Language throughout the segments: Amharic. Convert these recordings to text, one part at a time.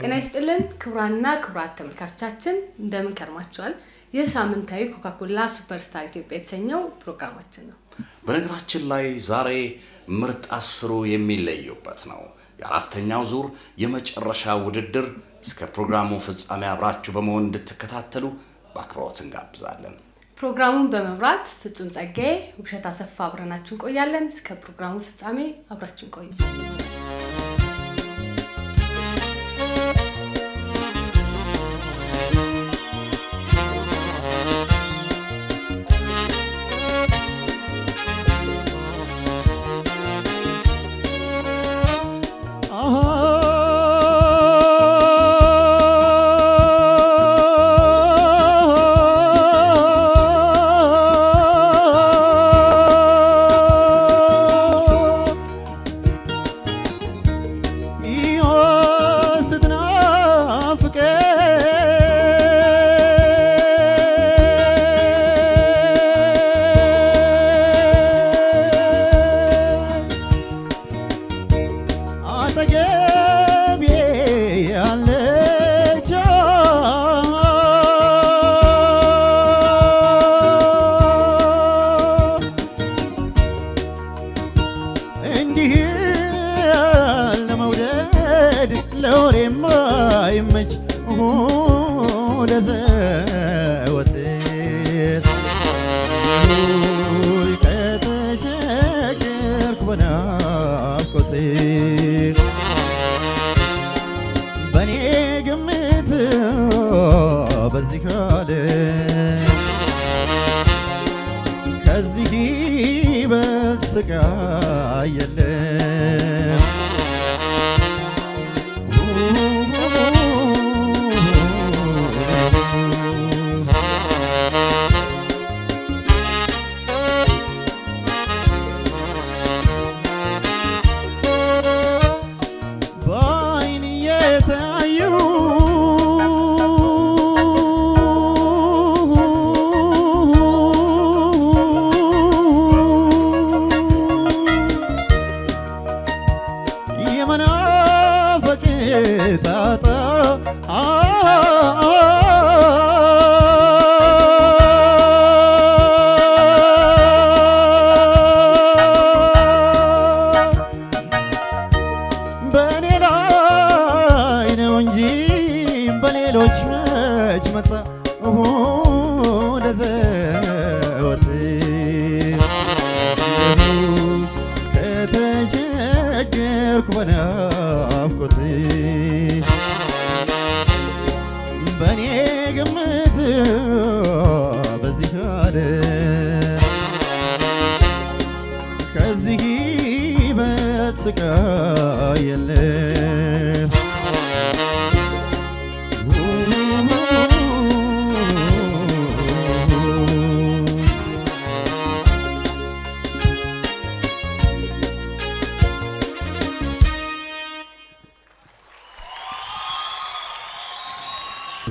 ጤና ይስጥልን ክቡራንና ክቡራት ተመልካቾቻችን እንደምን ከርማችኋል? የሳምንታዊ ኮካኮላ ሱፐርስታር ኢትዮጵያ የተሰኘው ፕሮግራማችን ነው። በነገራችን ላይ ዛሬ ምርጥ አስሩ የሚለዩበት ነው። የአራተኛው ዙር የመጨረሻ ውድድር እስከ ፕሮግራሙ ፍጻሜ አብራችሁ በመሆን እንድትከታተሉ በአክብሮት እንጋብዛለን። ፕሮግራሙን በመምራት ፍጹም ጸጋዬ፣ ውብሸት አሰፋ አብረናችሁ እንቆያለን። እስከ ፕሮግራሙ ፍጻሜ አብራችሁ ቆዩ።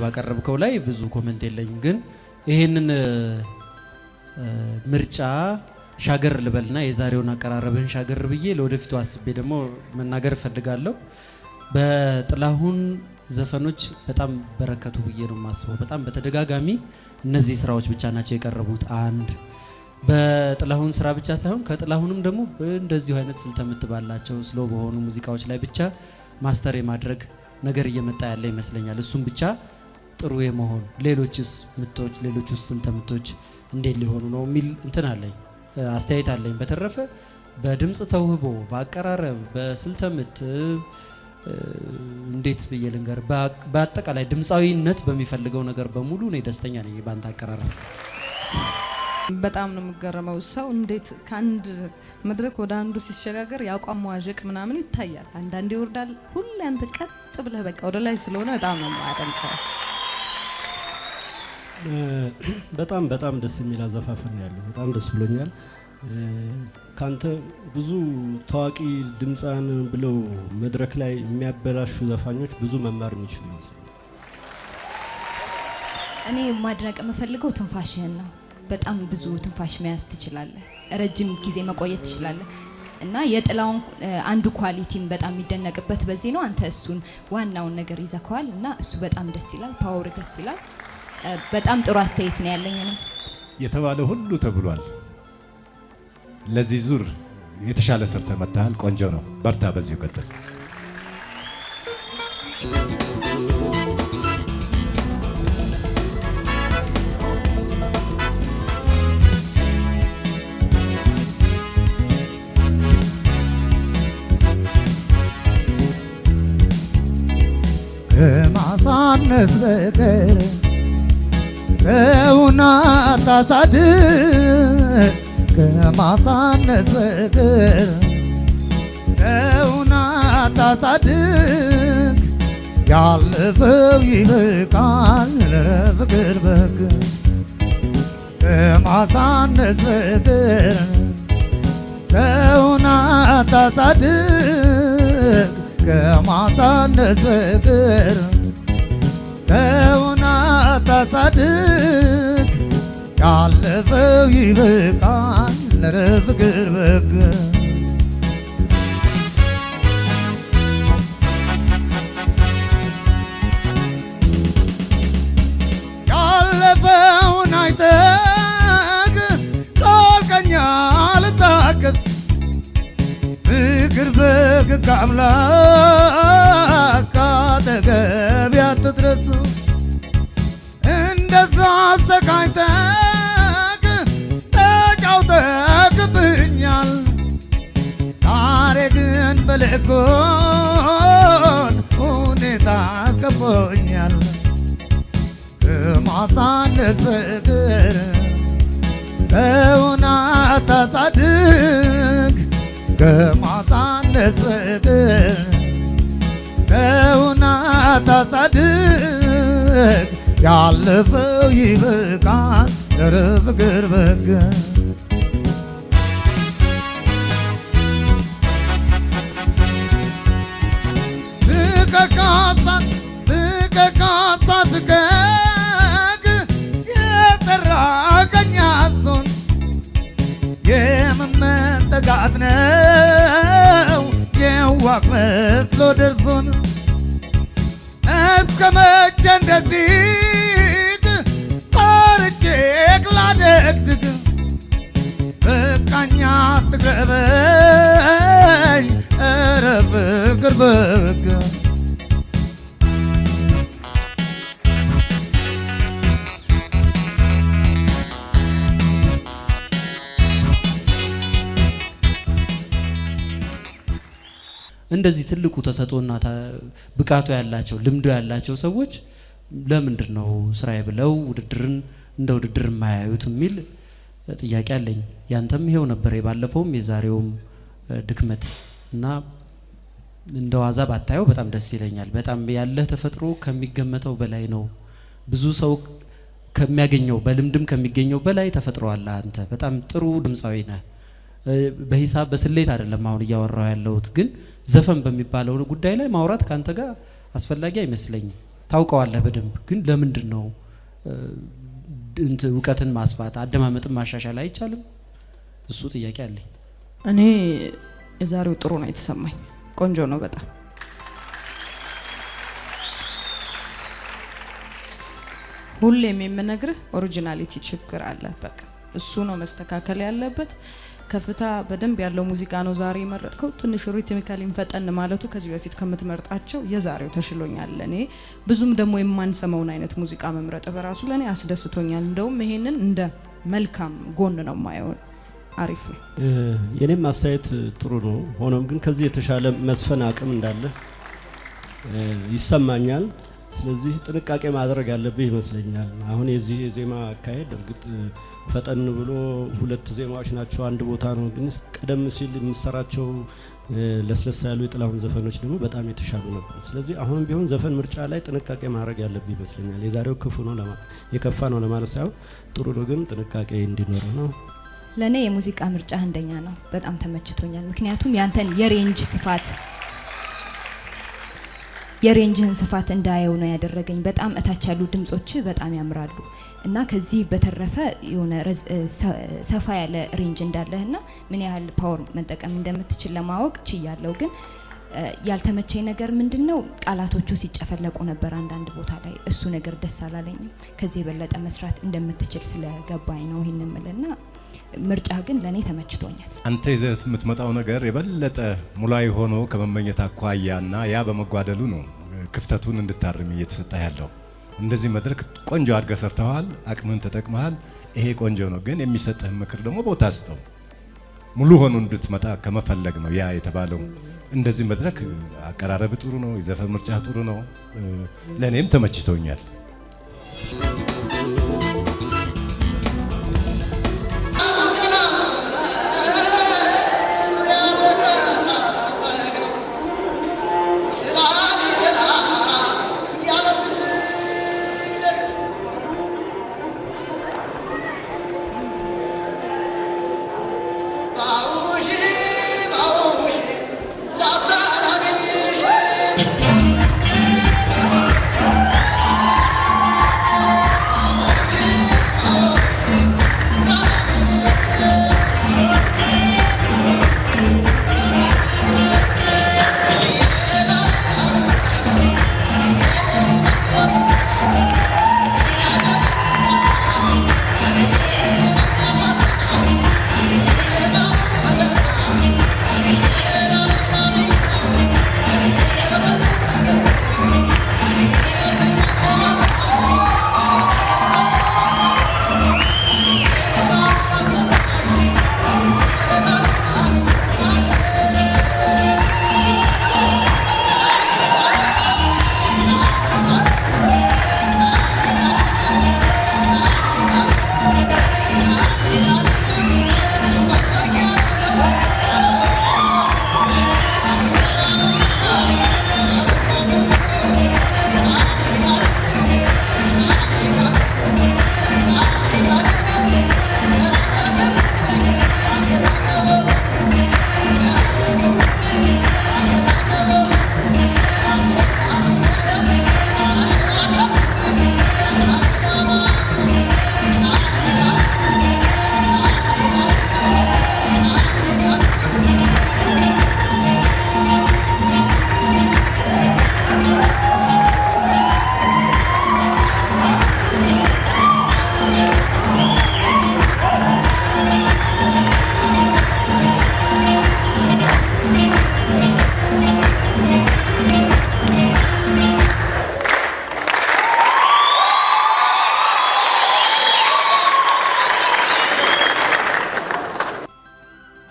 ባቀረብከው ላይ ብዙ ኮሜንት የለኝም፣ ግን ይሄንን ምርጫ ሻገር ልበልና የዛሬውን አቀራረብህን ሻገር ብዬ ለወደፊቱ አስቤ ደግሞ መናገር ፈልጋለሁ። በጥላሁን ዘፈኖች በጣም በረከቱ ብዬ ነው የማስበው። በጣም በተደጋጋሚ እነዚህ ስራዎች ብቻ ናቸው የቀረቡት። አንድ በጥላሁን ስራ ብቻ ሳይሆን ከጥላሁንም ደግሞ እንደዚሁ አይነት ስልተምት ባላቸው ስሎ በሆኑ ሙዚቃዎች ላይ ብቻ ማስተር የማድረግ ነገር እየመጣ ያለ ይመስለኛል። እሱም ብቻ ጥሩ የመሆን ሌሎችስ ምቶች ሌሎችስ ስልተምቶች እንዴት ሊሆኑ ነው የሚል እንትን አለኝ፣ አስተያየት አለኝ። በተረፈ በድምጽ ተውህቦ በአቀራረብ በስልተምት እንዴት ብዬ ልንገር፣ በአጠቃላይ ድምፃዊነት በሚፈልገው ነገር በሙሉ እኔ ደስተኛ ነኝ ባንተ አቀራረብ። በጣም ነው የምገረመው ሰው እንዴት ከአንድ መድረክ ወደ አንዱ ሲሸጋገር ያቋም መዋዠቅ ምናምን ይታያል። አንዳንዴ ይወርዳል፣ ሁሌ አንተ ቀጥ ብለህ በቃ ወደ ላይ ስለሆነ በጣም ነው የማደንቀው። በጣም ደስ የሚል አዘፋፈን ያለው በጣም ደስ ብሎኛል። ካንተ ብዙ ታዋቂ ድምፃን ብለው መድረክ ላይ የሚያበላሹ ዘፋኞች ብዙ መማር የሚችሉ ይመስላል። እኔ ማድነቅ የምፈልገው ትንፋሽህን ነው። በጣም ብዙ ትንፋሽ መያዝ ትችላለህ፣ ረጅም ጊዜ መቆየት ትችላለህ እና የጥላውን አንዱ ኳሊቲም በጣም የሚደነቅበት በዚህ ነው። አንተ እሱን ዋናውን ነገር ይዘከዋል እና እሱ በጣም ደስ ይላል። ፓወር ደስ ይላል። በጣም ጥሩ አስተያየት ነው ያለኝ። ነው የተባለ ሁሉ ተብሏል። ለዚህ ዙር የተሻለ ሰርተ መጣሃል። ቆንጆ ነው። በርታ፣ በዚሁ ቀጥል። ከማሳነስ በቀር ሰውና ታሳድግ ከማሳነስ በቀር ሰውና ታሳድግ ያለፈው ይበቃል ለፍቅር በግ ከማሳነስ በቀር ሰውና ታሳድግ ከማሳነስ በቀር ሰውና ታሳድግ ያለፈው ይበቃል ለፍቅር በግ ያለፈውን አይተህ ጣልቀኛ ልታገስ ፍቅር በግ አምላክ ካጠገብ ያትድረስ እንደዛ አሰቃይተህ ተጫውተህብኛል። ዛሬ ግን በልጎን ሁኔታ ከቦኛል። ከማሳነስ በቀር ሰውን አታሳድግ ከማሳነስ በቀር ሰውን አታሳድግ ያለፈው ይበቃል ለፍቅር በግ ስቀቅ የሰራቀኝ አዞን የመመጠጋት ነው የዋህ መስሎ ደርሶን እስከ መቼ እንደዚህ ፈርቼ ላደግድግ በቃኛ አትቅረበኝ ኧረ ፍቅር በግ እንደዚህ ትልቁ ተሰጥኦና ብቃቱ ያላቸው ልምዶ ያላቸው ሰዎች ለምንድን ነው ስራዬ ብለው ውድድርን እንደ ውድድር የማያዩት የሚል ጥያቄ አለኝ። ያንተም ይሄው ነበር የባለፈውም የዛሬውም ድክመት እና እንደ ዋዛ ባታየው በጣም ደስ ይለኛል። በጣም ያለህ ተፈጥሮ ከሚገመተው በላይ ነው። ብዙ ሰው ከሚያገኘው በልምድም ከሚገኘው በላይ ተፈጥሯል። አንተ በጣም ጥሩ ድምፃዊ ነህ። በሂሳብ በስሌት አይደለም አሁን እያወራው ያለሁት፣ ግን ዘፈን በሚባለው ጉዳይ ላይ ማውራት ካንተ ጋር አስፈላጊ አይመስለኝም። ታውቀዋለህ በደንብ። ግን ለምንድን ነው እውቀትን ማስፋት አደማመጥን ማሻሻል አይቻልም? እሱ ጥያቄ አለኝ። እኔ የዛሬው ጥሩ ነው የተሰማኝ። ቆንጆ ነው በጣም። ሁሌም የምነግርህ ኦሪጂናሊቲ ችግር አለ። በቃ እሱ ነው መስተካከል ያለበት። ከፍታ በደንብ ያለው ሙዚቃ ነው ዛሬ የመረጥከው። ትንሽ ሪትሚካሊ ፈጠን ማለቱ ከዚህ በፊት ከምትመርጣቸው የዛሬው ተሽሎኛል። እኔ ብዙም ደግሞ የማንሰማውን አይነት ሙዚቃ መምረጥ በራሱ ለኔ አስደስቶኛል። እንደውም ይሄንን እንደ መልካም ጎን ነው ማየው። አሪፍ ነው። የኔም አስተያየት ጥሩ ነው። ሆኖም ግን ከዚህ የተሻለ መስፈን አቅም እንዳለ ይሰማኛል። ስለዚህ ጥንቃቄ ማድረግ ያለብህ ይመስለኛል። አሁን የዚህ የዜማ አካሄድ እርግጥ ፈጠን ብሎ ሁለት ዜማዎች ናቸው፣ አንድ ቦታ ነው። ግን ቀደም ሲል የምሰራቸው ለስለስ ያሉ የጥላሁን ዘፈኖች ደግሞ በጣም የተሻሉ ነበር። ስለዚህ አሁንም ቢሆን ዘፈን ምርጫ ላይ ጥንቃቄ ማድረግ ያለብህ ይመስለኛል። የዛሬው ክፉ ነው የከፋ ነው ለማለት ሳይሆን ጥሩ ነው፣ ግን ጥንቃቄ እንዲኖረው ነው። ለኔ የሙዚቃ ምርጫ አንደኛ ነው። በጣም ተመችቶኛል። ምክንያቱም ያንተን የሬንጅ ስፋት የሬንጅህን ስፋት እንዳየው ነው ያደረገኝ። በጣም እታች ያሉ ድምጾች በጣም ያምራሉ እና ከዚህ በተረፈ የሆነ ሰፋ ያለ ሬንጅ እንዳለህና ምን ያህል ፓወር መጠቀም እንደምትችል ለማወቅ ችያለሁ። ግን ያልተመቸኝ ነገር ምንድነው ቃላቶቹ ሲጨፈለቁ ነበር አንዳንድ ቦታ ላይ። እሱ ነገር ደስ አላለኝም። ከዚህ የበለጠ መስራት እንደምትችል ስለገባኝ ነው ይሄን ምልና ምርጫ ግን ለኔ ተመችቶኛል። አንተ ይዘህ የምትመጣው ነገር የበለጠ ሙላዊ ሆኖ ከመመኘት አኳያና ያ በመጓደሉ ነው ክፍተቱን እንድታርም እየተሰጠ ያለው። እንደዚህ መድረክ ቆንጆ አድርገህ ሰርተዋል፣ አቅምን ተጠቅመሃል። ይሄ ቆንጆ ነው። ግን የሚሰጥህ ምክር ደግሞ ቦታ ስጠው። ሙሉ ሆኖ እንድትመጣ ከመፈለግ ነው ያ የተባለው። እንደዚህ መድረክ አቀራረብ ጥሩ ነው፣ የዘፈን ምርጫ ጥሩ ነው። ለኔም ተመችቶኛል።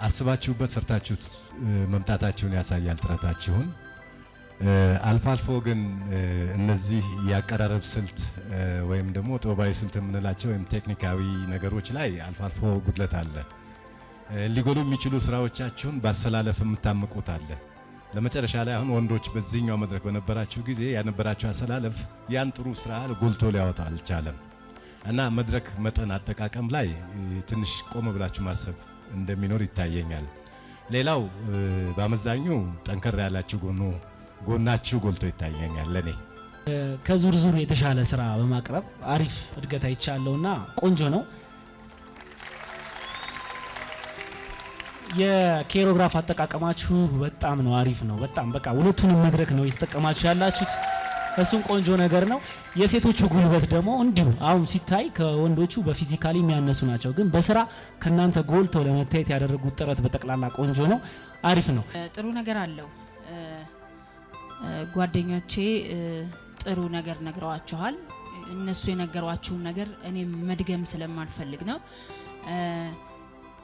አስባችሁበት ሰርታችሁት መምጣታችሁን ያሳያል ጥረታችሁን። አልፎ አልፎ ግን እነዚህ የአቀራረብ ስልት ወይም ደግሞ ጥበባዊ ስልት የምንላቸው ወይም ቴክኒካዊ ነገሮች ላይ አልፎ አልፎ ጉድለት አለ። ሊጎሉ የሚችሉ ስራዎቻችሁን ባሰላለፍ የምታምቁት አለ። ለመጨረሻ ላይ አሁን ወንዶች በዚህኛው መድረክ በነበራችሁ ጊዜ ያነበራችሁ አሰላለፍ ያን ጥሩ ስራ ጎልቶ ሊያወጣ አልቻለም እና መድረክ መጠን አጠቃቀም ላይ ትንሽ ቆም ብላችሁ ማሰብ እንደሚኖር ይታየኛል። ሌላው በአመዛኙ ጠንከር ያላችሁ ጎናችሁ ጎልቶ ይታየኛል ለኔ። ከዙር ዙር የተሻለ ስራ በማቅረብ አሪፍ እድገት አይቻለውና ቆንጆ ነው። የኮሪዮግራፍ አጠቃቀማችሁ በጣም ነው አሪፍ ነው። በጣም በቃ ሁለቱንም መድረክ ነው የተጠቀማችሁ ያላችሁት። እሱን ቆንጆ ነገር ነው። የሴቶቹ ጉልበት ደግሞ እንዲሁ አሁን ሲታይ ከወንዶቹ በፊዚካሊ የሚያነሱ ናቸው፣ ግን በስራ ከናንተ ጎልተው ለመታየት ያደረጉት ጥረት በጠቅላላ ቆንጆ ነው፣ አሪፍ ነው። ጥሩ ነገር አለው። ጓደኞቼ ጥሩ ነገር ነግረዋችኋል። እነሱ የነገሯችሁን ነገር እኔ መድገም ስለማልፈልግ ነው።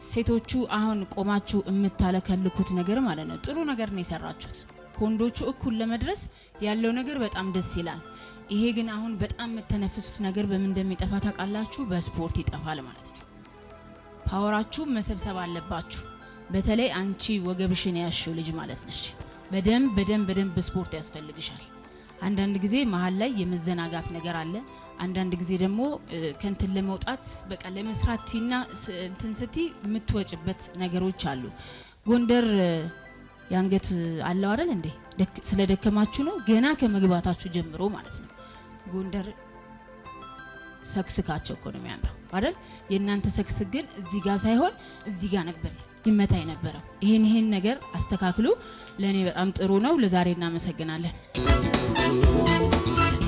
ሴቶቹ አሁን ቆማችሁ የምታለከልኩት ነገር ማለት ነው ጥሩ ነገር ነው የሰራችሁት። ወንዶቹ እኩል ለመድረስ ያለው ነገር በጣም ደስ ይላል። ይሄ ግን አሁን በጣም የምትነፍሱት ነገር በምን እንደሚጠፋ ታውቃላችሁ? በስፖርት ይጠፋል ማለት ነው። ፓወራችሁ መሰብሰብ አለባችሁ። በተለይ አንቺ ወገብሽን ያሽው ልጅ ማለት ነሽ። በደንብ ስፖርት ያስፈልግሻል። አንዳንድ ጊዜ መሀል ላይ የመዘናጋት ነገር አለ። አንዳንድ ጊዜ ደግሞ ከንትን ለመውጣት በቃ ለመስራትና እንትን ስቲ የምትወጭበት ነገሮች አሉ። ጎንደር ያንገት አለው አይደል እንዴ? ስለደከማችሁ ነው ገና ከመግባታችሁ ጀምሮ ማለት ነው። ጎንደር ሰክስካቸው እኮ ነው የሚያምረው አይደል? የእናንተ ሰክስ ግን እዚህ ጋር ሳይሆን እዚህ ጋር ነበር ይመታ የነበረው። ይሄን ነገር አስተካክሉ። ለኔ በጣም ጥሩ ነው። ለዛሬ እናመሰግናለን።